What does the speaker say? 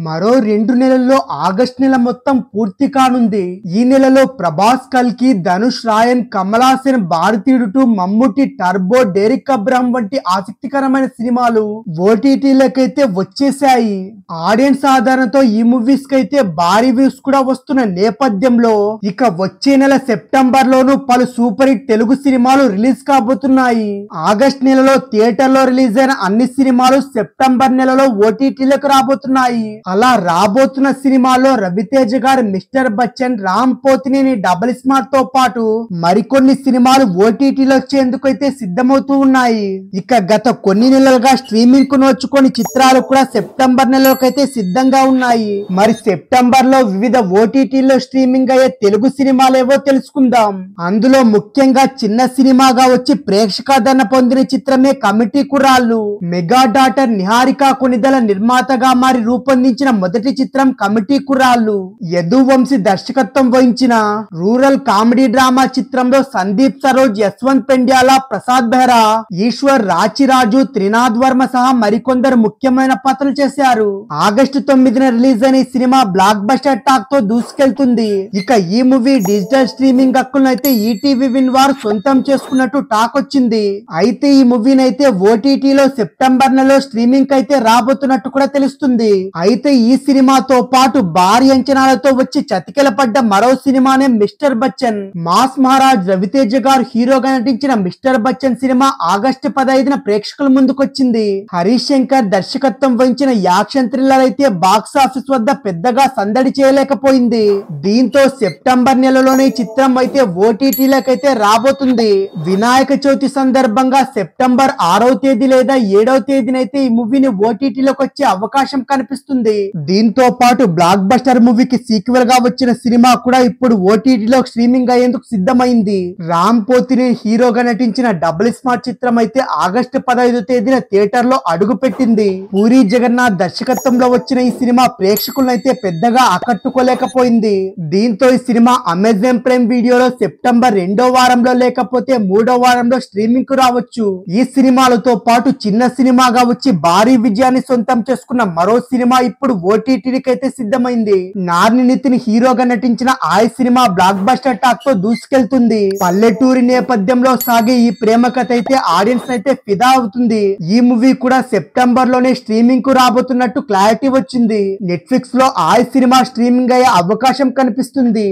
మరో 2 నెలల్లో ఆగస్టు నెల మొత్తం పూర్తి కానుంది. ఈ నెలలో ప్రభాస్, కల్కి, ధనుష్, రాయన్, కమల్ హాసన్, భారతీయుడు 2, మమ్ముట్టి, టర్బో, డెరిక్ అబ్రహం వంటి ఆసక్తికరమైన సినిమాలు ఓటీటీలకైతే వచ్చేసాయి. ఆడియన్స్ ఆధారంతో ఈ మూవీస్ కైతే భారీ వ్యూస్ కూడా వస్తున్న నేపథ్యంలో ఇక వచ్చే నెల సెప్టెంబర్ లోను పలు సూపర్ హిట్ తెలుగు సినిమాలు రిలీజ్ కాబోతున్నాయి. ఆగస్ట్ నెలలో థియేటర్ లో రిలీజ్ అయిన అన్ని సినిమాలు సెప్టెంబర్ నెలలో ఓటీటీలకు రాబోతున్నాయి. అలా రాబోతున్న సినిమాలో రవితేజ గారి mister Bachchan, Ram Pothineni double smart తో పాటు మరికొన్ని సినిమాలు ఓటీటీలో వచ్చేందుకు అయితే సిద్ధమవుతూ ఉన్నాయి. ఇక గత కొన్ని నెలలుగా స్ట్రీమింగ్ కు నోచుకొని చిత్రాలు కూడా సెప్టెంబర్ నెలలోకైతే సిద్ధంగా ఉన్నాయి. మరి సెప్టెంబర్ లో వివిధ ఓటీటీలో స్ట్రీమింగ్ అయ్యే తెలుగు సినిమాలేవో తెలుసుకుందాం. అందులో ముఖ్యంగా చిన్న సినిమాగా వచ్చి ప్రేక్షకాదరణ పొందిన చిత్రమే కమిటీ కుర్రాళ్ళు. మెగా డాటర్ నిహారిక కొనిదల నిర్మాతగా మారి రూపొందించిన మొదటి చిత్రం కమిటీ కుర్రాళ్ళు. యదువంశీ దర్శకత్వం వహించిన రూరల్ కామెడీ డ్రామా చిత్రంలో సందీప్ సరోజ్, యశ్వంత్ పెండ్యాల, ప్రసాద్ బెహ్రా, ఈశ్వర్, రాచిరాజు, త్రినాథ్ వర్మ సహా మరికొందరు ముఖ్యమైన పాత్రలు చేశారు. ఆగస్టు 9న రిలీజ్ అయిన ఈ సినిమా బ్లాక్ బస్టర్ టాక్ తో దూసుకెళ్తుంది. ఇక ఈ మూవీ డిజిటల్ స్ట్రీమింగ్ హక్కులను అయితే ఈటీవీ విన్ వారు సొంతం చేసుకున్నట్టు టాక్ వచ్చింది. అయితే ఈ మూవీని అయితే ఓటీటీలో సెప్టెంబర్ నెలలో స్ట్రీమింగ్ అయితే రాబోతున్నట్టు కూడా తెలుస్తుంది. అయితే ఈ సినిమాతో పాటు భారీ అంచనాలతో వచ్చి చతికిలపడ్డ మరో సినిమానే మిస్టర్ బచ్చన్. మాస్ మహారాజ్ రవితేజ గారు హీరోగా నటించిన మిస్టర్ బచ్చన్ సినిమా ఆగస్టు 15న ప్రేక్షకుల ముందుకొచ్చింది. హరీష్ శంకర్ దర్శకత్వం వహించిన యాక్షన్ థ్రిల్లర్ అయితే బాక్స్ ఆఫీస్ వద్ద పెద్దగా సందడి చేయలేకపోయింది. దీంతో సెప్టెంబర్ నెలలోనే ఈ చిత్రం అయితే ఓటీటీలకైతే రాబోతుంది. వినాయక చవితి సందర్భంగా సెప్టెంబర్ 6వ తేదీ లేదా 7వ తేదీనైతే ఈ మూవీని ఓటీటీలోకి వచ్చే అవకాశం కనిపిస్తుంది. దీంతో పాటు బ్లాక్ బస్టర్ మూవీకి సీక్వెల్ గా వచ్చిన సినిమా కూడా ఇప్పుడు ఓటీటీలో స్ట్రీమింగ్ అయ్యేందుకు సిద్ధమైంది. రామ్ పోతినేని హీరోగా నటించిన డబుల్ స్మార్ట్ చిత్రం అయితే ఆగస్టు 15వ తేదీన థియేటర్ లో అడుగు పెట్టింది. పూరి జగన్నాథ్ దర్శకత్వంలో వచ్చిన ఈ సినిమా ప్రేక్షకులను అయితే పెద్దగా ఆకట్టుకోలేకపోయింది. దీంతో ఈ సినిమా అమెజాన్ ప్రైమ్ వీడియోలో సెప్టెంబర్ 2వ వారంలో లేకపోతే 3వ వారంలో స్ట్రీమింగ్ కు రావచ్చు. ఈ సినిమాలతో పాటు చిన్న సినిమాగా వచ్చి భారీ విజయాన్ని సొంతం చేసుకున్న మరో సినిమా ఇప్పుడు ఓటీటీకి అయితే సిద్ధమైంది. నాని నితిన్ హీరోగా నటించిన ఆయ్ సినిమా బ్లాక్ బస్టర్ టాక్ తో దూసుకెళ్తుంది. పల్లెటూరి నేపథ్యంలో సాగే ఈ ప్రేమ కథ అయితే ఆడియన్స్ అయితే ఫిదా అవుతుంది. ఈ మూవీ కూడా సెప్టెంబర్ లోనే స్ట్రీమింగ్ కు రాబోతున్నట్టు క్లారిటీ వచ్చింది. నెట్ఫ్లిక్స్ లో ఆయ్ సినిమా స్ట్రీమింగ్ అయ్యే అవకాశం కనిపిస్తుంది.